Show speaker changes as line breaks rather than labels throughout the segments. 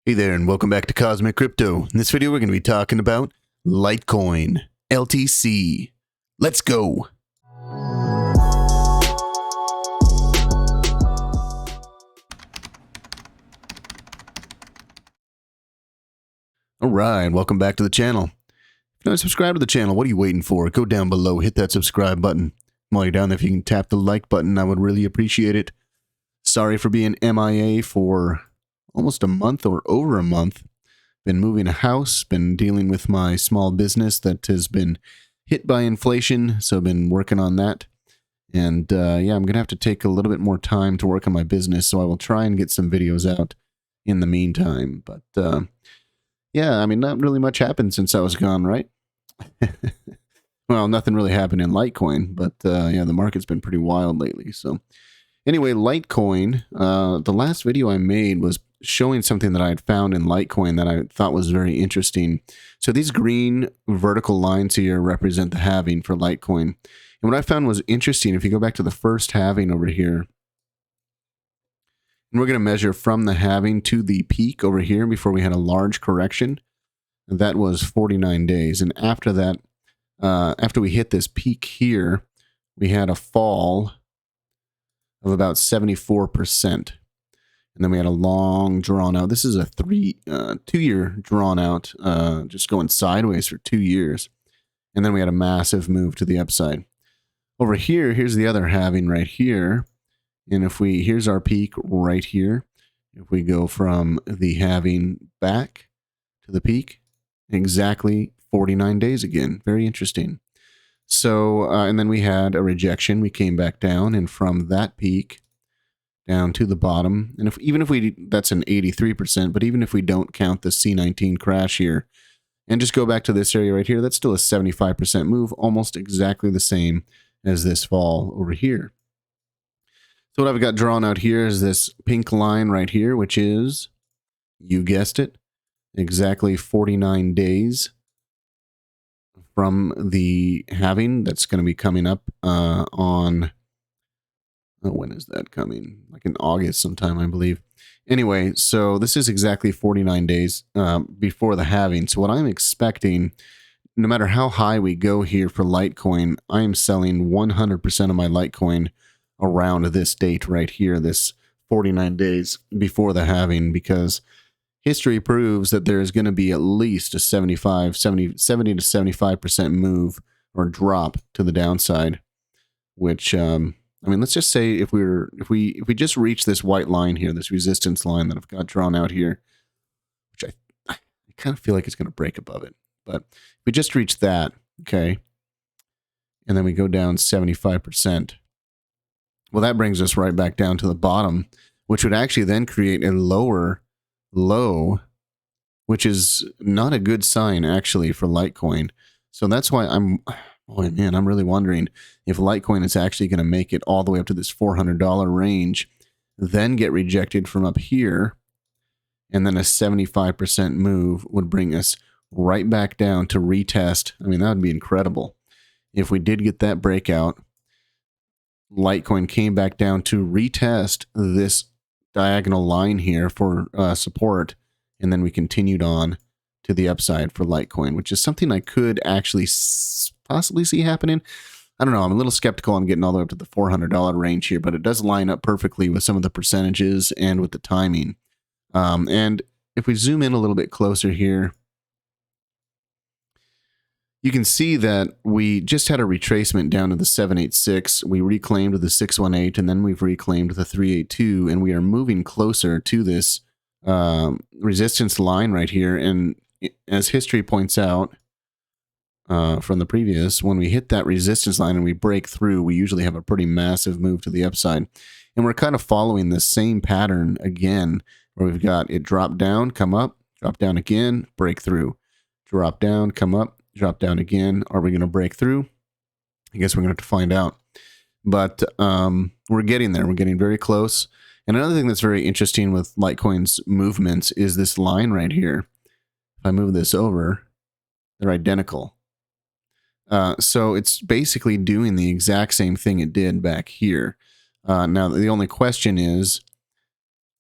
Hey there, and welcome back to Cosmic Crypto. In this video, we're going to be talking about Litecoin, LTC. Let's go. All right, welcome back to the channel. If you're not subscribed to the channel, what are you waiting for? Go down below, hit that subscribe button. While you're down there, if you can tap the like button, I would really appreciate it. Sorry for being MIA for almost a month or over a month. Been moving a house, been dealing with my small business that has been hit by inflation, so I've been working on that. And yeah, I'm going to have to take a little bit more time to work on my business, so I will try and get some videos out in the meantime. But yeah, I mean, not really much happened since I was gone, right? Well, nothing really happened in Litecoin, but yeah, the market's been pretty wild lately. So anyway, Litecoin, the last video I made was showing something that I had found in Litecoin that I thought was very interesting. So these green vertical lines here represent the halving for Litecoin. And what I found was interesting, if you go back to the first halving over here, and we're going to measure from the halving to the peak over here before we had a large correction. That was 49 days. And after that, after we hit this peak here, we had a fall of about 74%. And then we had a long drawn out. This is a 2-year drawn out, just going sideways for 2 years. And then we had a massive move to the upside. Over here, here's the other halving right here. And if we, here's our peak right here. If we go from the halving back to the peak, exactly 49 days again. Very interesting. So, and then we had a rejection. We came back down, and from that peak down to the bottom, and even if we, that's an 83%, but even if we don't count the C19 crash here, and just go back to this area right here, that's still a 75% move, almost exactly the same as this fall over here. So what I've got drawn out here is this pink line right here, which is, you guessed it, exactly 49 days from the halving. That's going to be coming up on, when is that coming? Like in August sometime, I believe. Anyway, so this is exactly 49 days before the halving. So what I'm expecting, no matter how high we go here for Litecoin, I am selling 100% of my Litecoin around this date right here, this 49 days before the halving, because history proves that there is going to be at least a 70 to 75% move or drop to the downside, which, I mean, let's just say if we just reach this white line here, this resistance line that I've got drawn out here, which I kind of feel like it's going to break above it, but if we just reach that, okay, and then we go down 75%, well, that brings us right back down to the bottom, which would actually then create a lower low, which is not a good sign actually for Litecoin. So that's why I'm really wondering if Litecoin is actually going to make it all the way up to this $400 range, then get rejected from up here, and then a 75% move would bring us right back down to retest. I mean, that would be incredible. If we did get that breakout, Litecoin came back down to retest this diagonal line here for support, and then we continued on to the upside for Litecoin, which is something I could actually possibly see happening. I don't know. I'm a little skeptical on getting all the way up to the $400 range here, but it does line up perfectly with some of the percentages and with the timing. And if we zoom in a little bit closer here, you can see that we just had a retracement down to the 786. We reclaimed the 618, and then we've reclaimed the 382, and we are moving closer to this resistance line right here. And as history points out from the previous, when we hit that resistance line and we break through, we usually have a pretty massive move to the upside. And we're kind of following the same pattern again, where we've got it drop down, come up, drop down again, break through, drop down, come up, drop down again. Are we going to break through? I guess we're going to have to find out. But we're getting there. We're getting very close. And another thing that's very interesting with Litecoin's movements is this line right here. If I move this over, they're identical. So it's basically doing the exact same thing it did back here. Now, the only question is,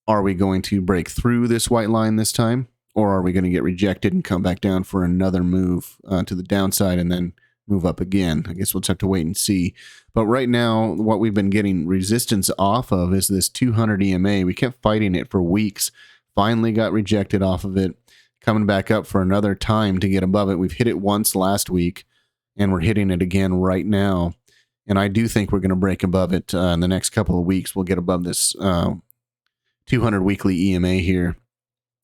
Are we going to break through this white line this time? Or are we going to get rejected and come back down for another move to the downside and then move up again? I guess we'll just have to wait and see. But right now, what we've been getting resistance off of is this 200 EMA. We kept fighting it for weeks. Finally got rejected off of it. Coming back up for another time to get above it. We've hit it once last week, and we're hitting it again right now. And I do think we're going to break above it in the next couple of weeks. We'll get above this 200 weekly EMA here.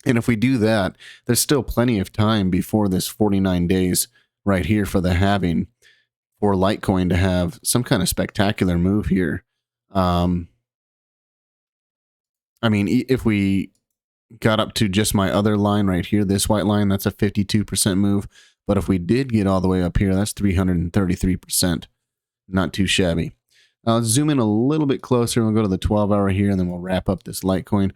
And if we do that, there's still plenty of time before this 49 days right here for the halving for Litecoin to have some kind of spectacular move here. I mean, if we got up to just my other line right here, this white line, that's a 52% move. But if we did get all the way up here, that's 333%. Not too shabby. I'll zoom in a little bit closer. We'll go to the 12-hour here, and then we'll wrap up this Litecoin.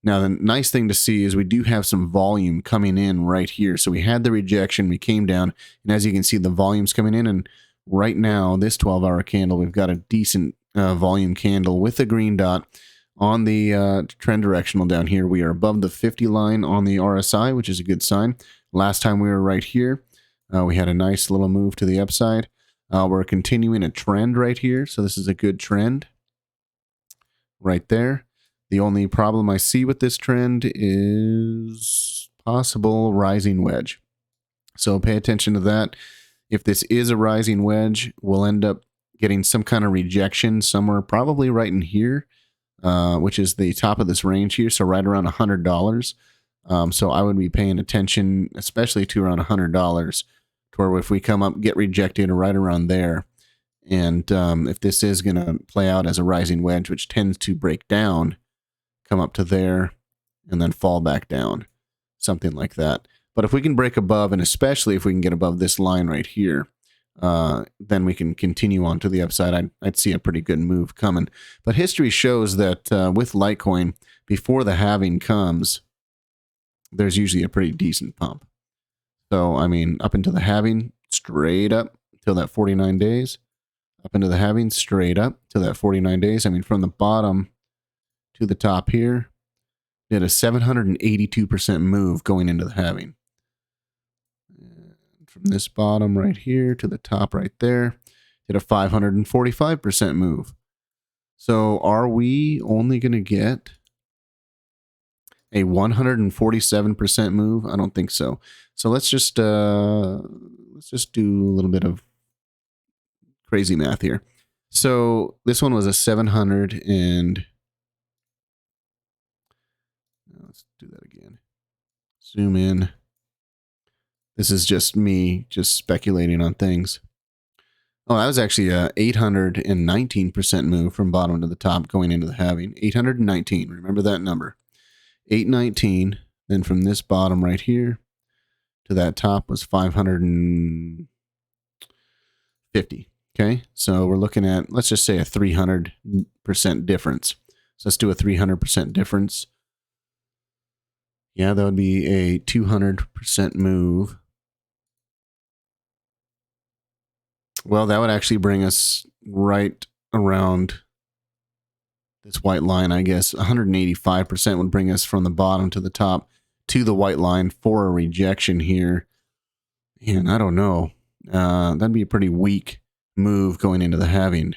Now, the nice thing to see is we do have some volume coming in right here. So we had the rejection, we came down, and as you can see, the volume's coming in. And right now, this 12-hour candle, we've got a decent volume candle with a green dot on the trend directional down here. We are above the 50 line on the RSI, which is a good sign. Last time we were right here, we had a nice little move to the upside. We're continuing a trend right here, so this is a good trend right there. The only problem I see with this trend is possible rising wedge. So pay attention to that. If this is a rising wedge, we'll end up getting some kind of rejection somewhere probably right in here, which is the top of this range here, so right around $100. So I would be paying attention, especially to around $100, to where if we come up, get rejected right around there. And if this is going to play out as a rising wedge, which tends to break down, come up to there, and then fall back down, something like that. But if we can break above, and especially if we can get above this line right here, then we can continue on to the upside. I'd see a pretty good move coming. But history shows that with Litecoin, before the halving comes, there's usually a pretty decent pump. So, I mean, up into the halving, straight up till that 49 days. Up into the halving, straight up till that 49 days. I mean, from the bottom to the top here, did a 782% move going into the halving. And from this bottom right here to the top right there, did a 545% move. So are we only going to get a 147% move? I don't think so. So let's just do a little bit of crazy math here. So this one was a 700 and let's do that again. Zoom in. This is just me just speculating on things. Oh, that was actually a 819% move from bottom to the top going into the halving. 819. Remember that number. 819. Then from this bottom right here to that top was 550. Okay, so we're looking at, let's just say, a 300% difference. So let's do a 300% difference. Yeah, that would be a 200% move. Well, that would actually bring us right around this white line, I guess. 185% would bring us from the bottom to the top to the white line for a rejection here. And I don't know. That'd be a pretty weak move going into the halving.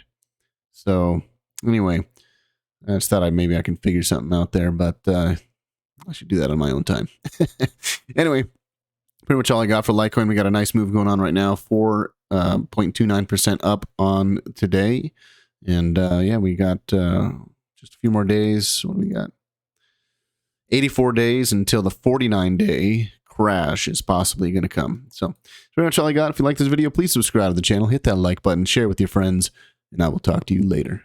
So anyway, I just thought maybe I can figure something out there, but I should do that on my own time. Anyway, pretty much all I got for Litecoin. We got a nice move going on right now, 4.29% up on today. And yeah, we got just a few more days. What do we got? 84 days until the 49-day crash is possibly going to come. So that's pretty much all I got. If you like this video, please subscribe to the channel, hit that like button, share it with your friends, and I will talk to you later.